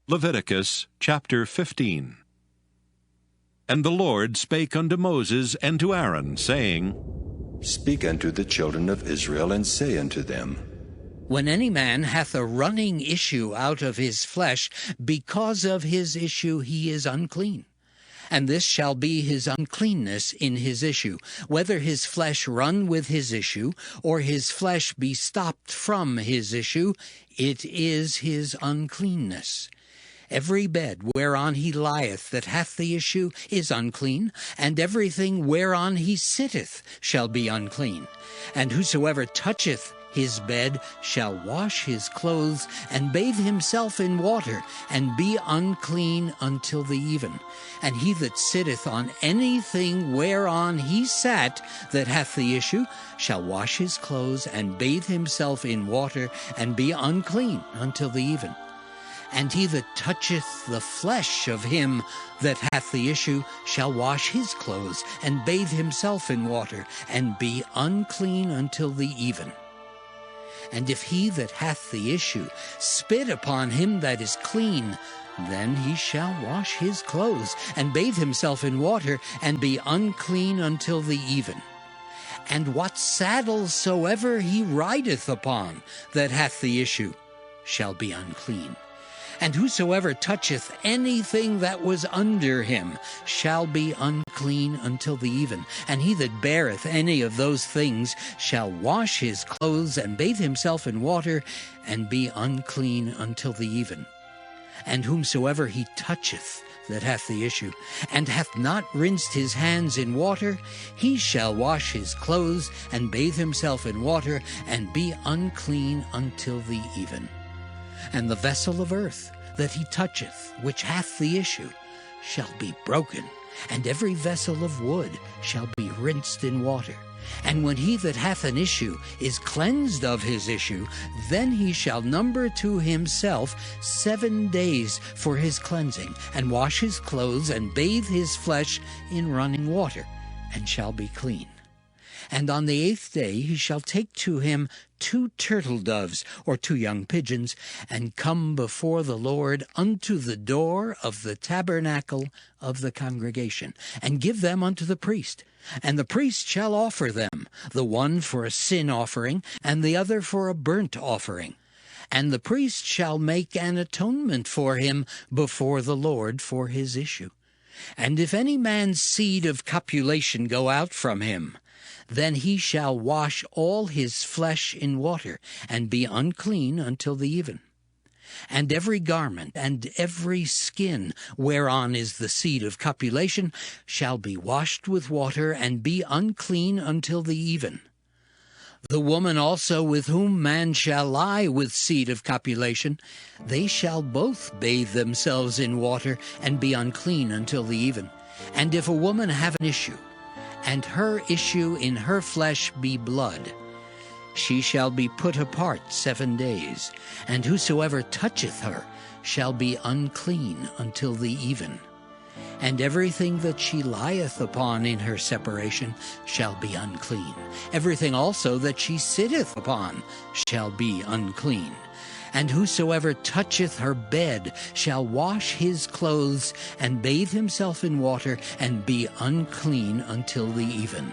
Leviticus chapter 15. And the Lord spake unto Moses and to Aaron, saying, Speak unto the children of Israel, and say unto them, When any man hath a running issue out of his flesh, because of his issue he is unclean. And this shall be his uncleanness in his issue, whether his flesh run with his issue, or his flesh be stopped from his issue, it is his uncleanness. Every bed whereon he lieth that hath the issue is unclean, and everything whereon he sitteth shall be unclean. And whosoever toucheth his bed shall wash his clothes, and bathe himself in water, and be unclean until the even. And he that sitteth on anything whereon he sat that hath the issue shall wash his clothes, and bathe himself in water, and be unclean until the even. And he that toucheth the flesh of him that hath the issue shall wash his clothes, and bathe himself in water, and be unclean until the even. And if he that hath the issue spit upon him that is clean, then he shall wash his clothes, and bathe himself in water, and be unclean until the even. And what saddle soever he rideth upon that hath the issue shall be unclean. And whosoever toucheth anything that was under him shall be unclean until the even. And he that beareth any of those things shall wash his clothes, and bathe himself in water, and be unclean until the even. And whomsoever he toucheth that hath the issue, and hath not rinsed his hands in water, he shall wash his clothes, and bathe himself in water, and be unclean until the even. And the vessel of earth that he toucheth, which hath the issue, shall be broken, and every vessel of wood shall be rinsed in water. And when he that hath an issue is cleansed of his issue, then he shall number to himself 7 days for his cleansing, and wash his clothes, and bathe his flesh in running water, and shall be clean. And on the 8th day he shall take to him 2 turtle doves, or 2 young pigeons, and come before the Lord unto the door of the tabernacle of the congregation, and give them unto the priest. And the priest shall offer them, the one for a sin offering, and the other for a burnt offering. And the priest shall make an atonement for him before the Lord for his issue. And if any man's seed of copulation go out from him, then he shall wash all his flesh in water, and be unclean until the even. And every garment and every skin whereon is the seed of copulation shall be washed with water, and be unclean until the even. The woman also with whom man shall lie with seed of copulation, they shall both bathe themselves in water, and be unclean until the even. And if a woman have an issue, and her issue in her flesh be blood, she shall be put apart 7 days, and whosoever toucheth her shall be unclean until the even. And everything that she lieth upon in her separation shall be unclean. Everything also that she sitteth upon shall be unclean. And whosoever toucheth her bed shall wash his clothes, and bathe himself in water, and be unclean until the even.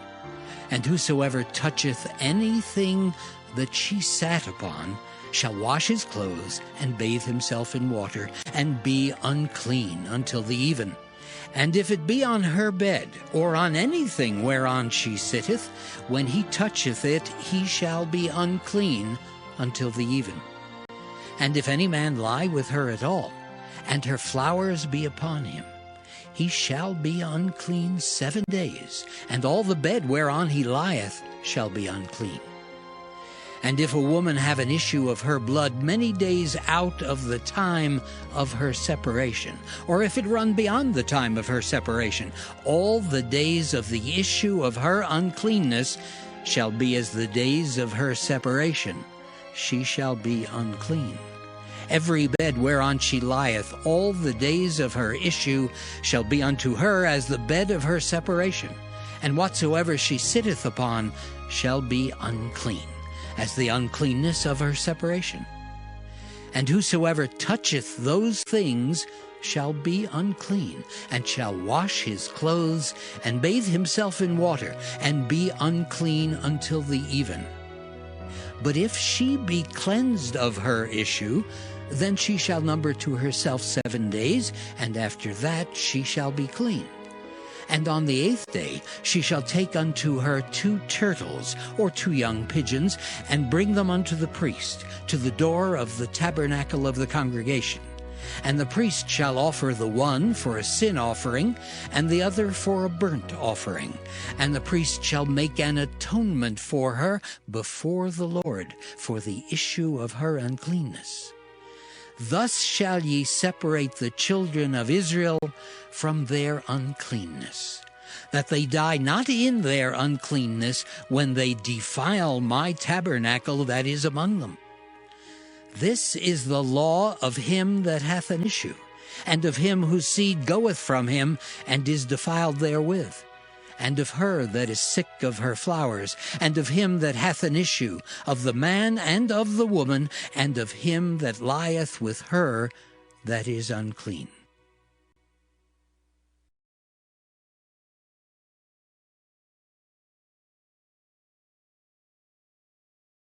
And whosoever toucheth anything that she sat upon shall wash his clothes, and bathe himself in water, and be unclean until the even. And if it be on her bed, or on anything whereon she sitteth, when he toucheth it, he shall be unclean until the even. And if any man lie with her at all, and her flowers be upon him, he shall be unclean 7 days, and all the bed whereon he lieth shall be unclean. And if a woman have an issue of her blood many days out of the time of her separation, or if it run beyond the time of her separation, all the days of the issue of her uncleanness shall be as the days of her separation. She shall be unclean. Every bed whereon she lieth all the days of her issue shall be unto her as the bed of her separation, and whatsoever she sitteth upon shall be unclean, as the uncleanness of her separation. And whosoever toucheth those things shall be unclean, and shall wash his clothes, and bathe himself in water, and be unclean until the even. But if she be cleansed of her issue, then she shall number to herself 7 days, and after that she shall be clean. And on the 8th day she shall take unto her 2 turtles, or 2 young pigeons, and bring them unto the priest, to the door of the tabernacle of the congregation. And the priest shall offer the one for a sin offering, and the other for a burnt offering. And the priest shall make an atonement for her before the Lord for the issue of her uncleanness. Thus shall ye separate the children of Israel from their uncleanness, that they die not in their uncleanness when they defile my tabernacle that is among them. This is the law of him that hath an issue, and of him whose seed goeth from him, and is defiled therewith, and of her that is sick of her flowers, and of him that hath an issue, of the man and of the woman, and of him that lieth with her that is unclean.